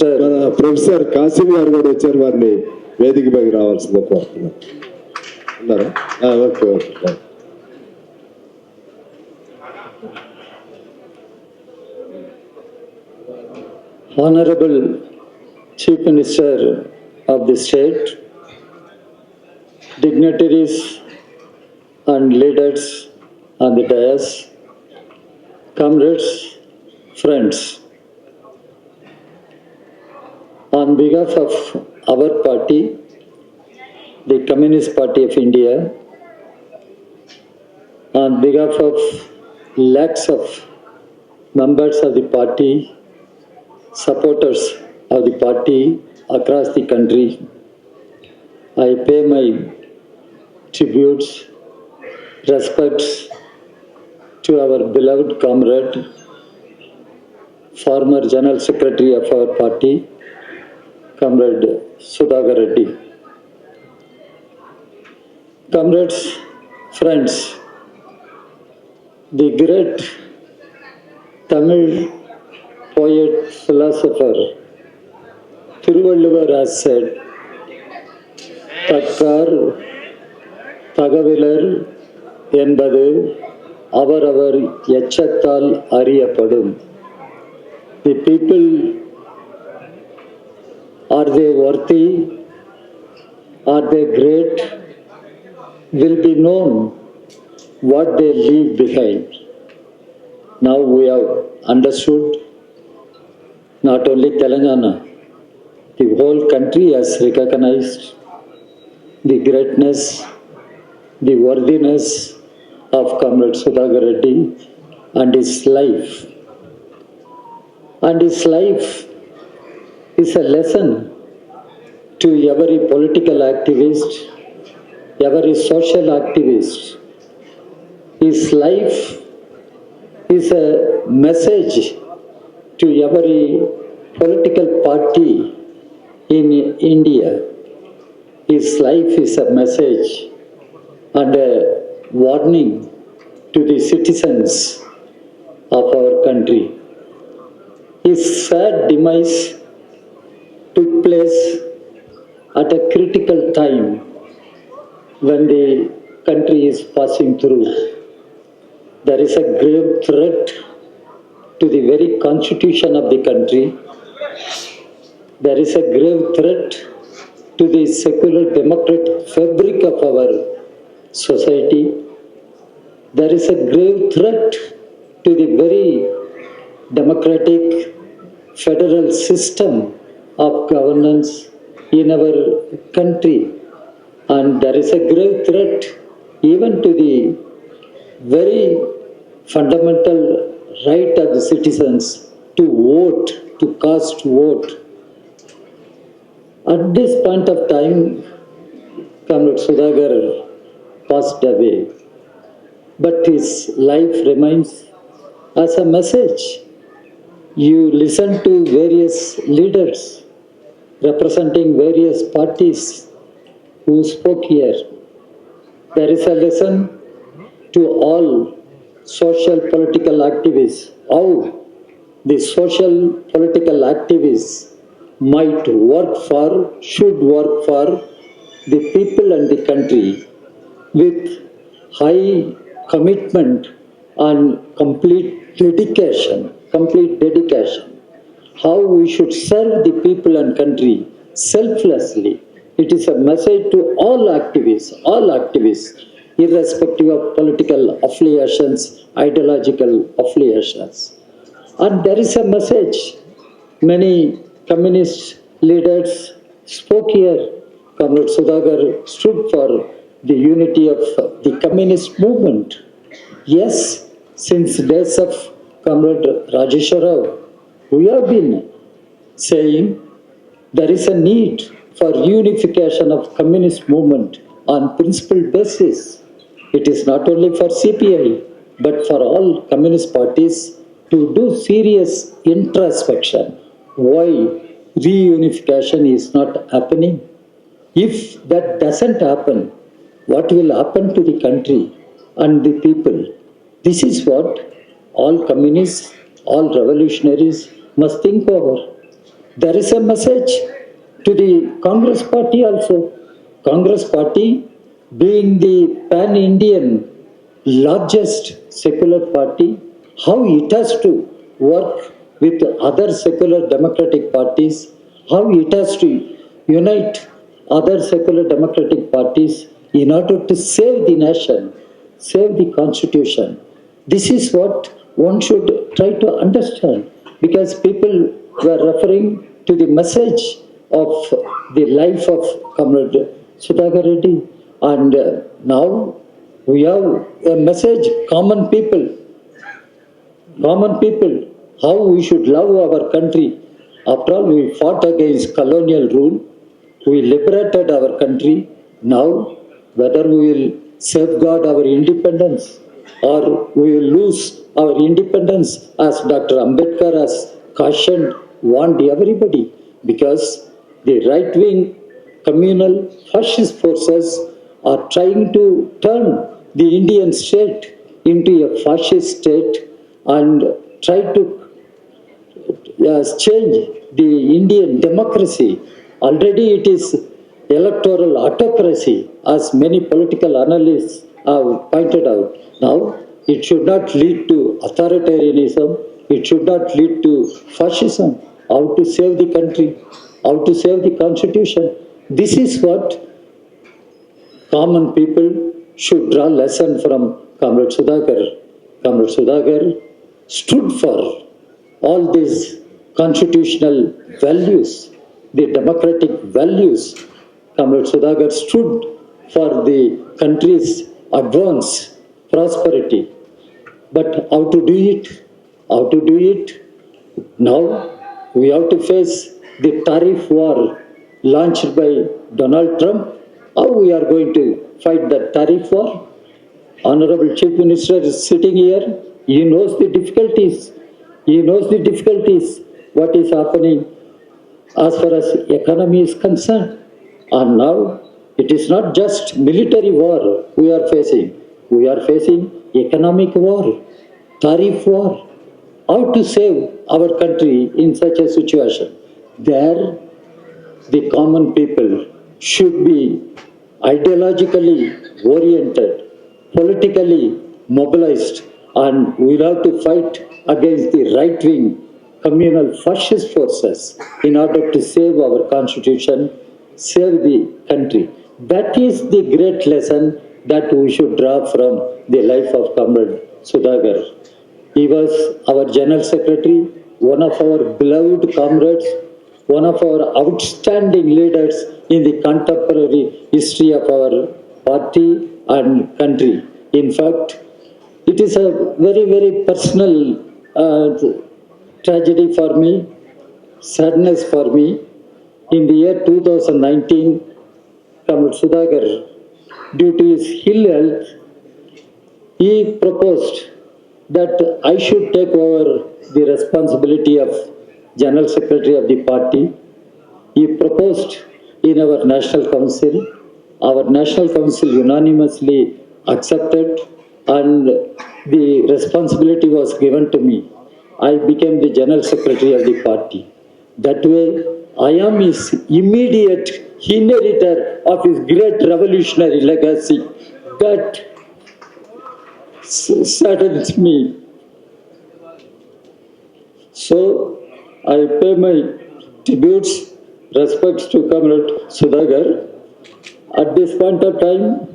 మన ప్రొఫెసర్ కాసిం గారు కూడా వచ్చారు, వారిని వేదిక పైకి రావాల్సిందే కోరుతున్నాను. ఉన్నారా? Okay okay. Honorable Chief Minister of the state, dignitaries and leaders on the dais, comrades, friends, on behalf of our party, the Communist Party of India, on behalf of lakhs of members of the party, supporters of the party across the country, I pay my tributes, respects to our beloved comrade, former General Secretary of our party, Comrade Sudhakar Reddy. Comrades, friends, the great Tamil poet, philosopher Thiruvalluvar has said, "Takkar Thagavilar என்பது அவரவர் எச்சத்தால் அறியப்படும்." The people, are they worthy, are they great, will be known what they leave behind. Now we have understood, not only Telangana, the whole country has recognized the greatness, the worthiness of Comrade Sudhakar Reddy and his life. And his life is a lesson to every political activist, every social activist. His life is a message to every political party in India. His life is a message and a warning to the citizens of our country. His sad demise took place at a critical time when the country is passing through. There is a grave threat to the very constitution of the country. There is a grave threat to the secular democratic fabric of our society. There is a grave threat to the very democratic federal system of governance in our country. And there is a grave threat even to the very fundamental right of the citizens to vote, to cast vote. At this point of time, Comrade Sudhakar passed away, but his life remains as a message. You listen to various leaders representing various parties who spoke here. There is a lesson to all social political activists, how the social political activists might work for, should work for the people and the country with high commitment and complete dedication. How we should serve the people and country selflessly. It is a message to all activists, irrespective of political affiliations, ideological affiliations. And there is a message. Many communist leaders spoke here. Comrade Sudhakar stood for the unity of the communist movement. Yes, since days of Comrade Rajeshwar Rao, we have been saying there is a need for unification of communist movement on principled basis. It is not only for CPI, but for all communist parties to do serious introspection. Why reunification is not happening? If that doesn't happen, what will happen to the country and the people? This is what all communists, all revolutionaries must think over. There is a message to the Congress party also. Congress party being the pan-Indian largest secular party, how it has to work with other secular democratic parties, how it has to unite other secular democratic parties in order to save the nation, save the constitution. This is what one should try to understand, because people were referring to the message of the life of Comrade Sudhakar Reddy, and now we have a message, common people, how we should love our country. After all, we fought against colonial rule, we liberated our country. Now, whether we will safeguard our independence or we will lose our independence, as Dr. Ambedkar has cautioned, warned everybody, because the right-wing communal fascist forces are trying to turn the Indian state into a fascist state and try to change the Indian democracy. Already it is electoral autocracy, as many political analysts have pointed out. Now, it should not lead to authoritarianism, it should not lead to fascism. How to save the country, how to save the constitution. This is what common people should draw lesson from Comrade Sudhakar. Comrade Sudhakar stood for all these constitutional values, the democratic values. Comrade Sudhakar stood for the country's advance, prosperity. But how to do it? How to do it? Now we have to face the tariff war launched by Donald Trump. How we are going to fight that tariff war? Honorable Chief Minister is sitting here. He knows the difficulties. He knows the difficulties, what is happening as far as economy is concerned. And now it is not just military war we are facing. We are facing economic war, tariff war. How to save our country in such a situation? There, the common people should be ideologically oriented, politically mobilized, and we will have to fight against the right-wing communal fascist forces in order to save our constitution, save the country. That is the great lesson that we should draw from the life of Comrade Sudhakar. He was our General Secretary, one of our beloved comrades, one of our outstanding leaders in the contemporary history of our party and country. In fact, it is a very, very personal tragedy for me, sadness for me. In the year 2019, Comrade Sudhakar, due to his ill health, he proposed that I should take over the responsibility of General Secretary of the party. He proposed in our National Council. Our National Council unanimously accepted, and the responsibility was given to me. I became the General Secretary of the party. That way, I am his immediate inheritor of his great revolutionary legacy. That saddens me. So, I pay my tributes, respects to Comrade Sudhakar. At this point of time,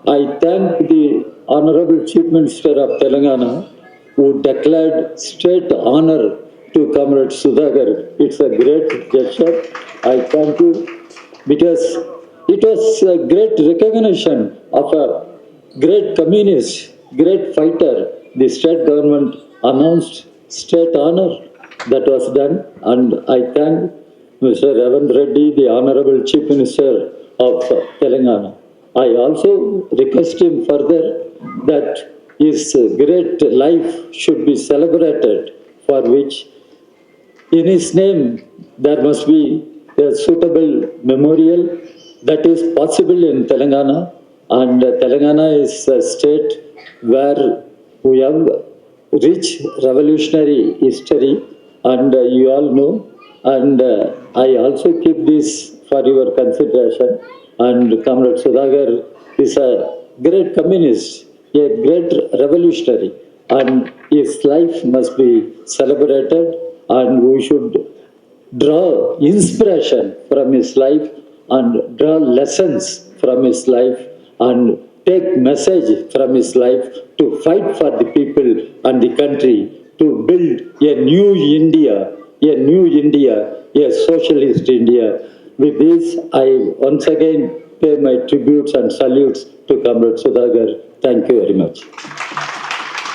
I thank the Honorable Chief Minister of Telangana, who declared state honor to Comrade Sudhakar. It's a great gesture. I thank you, because it was a great recognition of a great communist, great fighter. The state government announced state honor. That was done, and I thank Mr. Ravindra Reddy, the Honorable Chief Minister of Telangana. I also request him further that his great life should be celebrated, for which in his name there must be a suitable memorial that is possible in Telangana. And Telangana is a state where we have rich revolutionary history, and you all know And I also keep this for your consideration. And Comrade Sudhakar is a great communist, a great revolutionary, and his life must be celebrated, and we should draw inspiration from his life and draw lessons from his life and take message from his life to fight for the people and the country to build a new India, a socialist India. With this, I once again pay my tributes and salutes to Comrade Sudhakar. Thank you very much.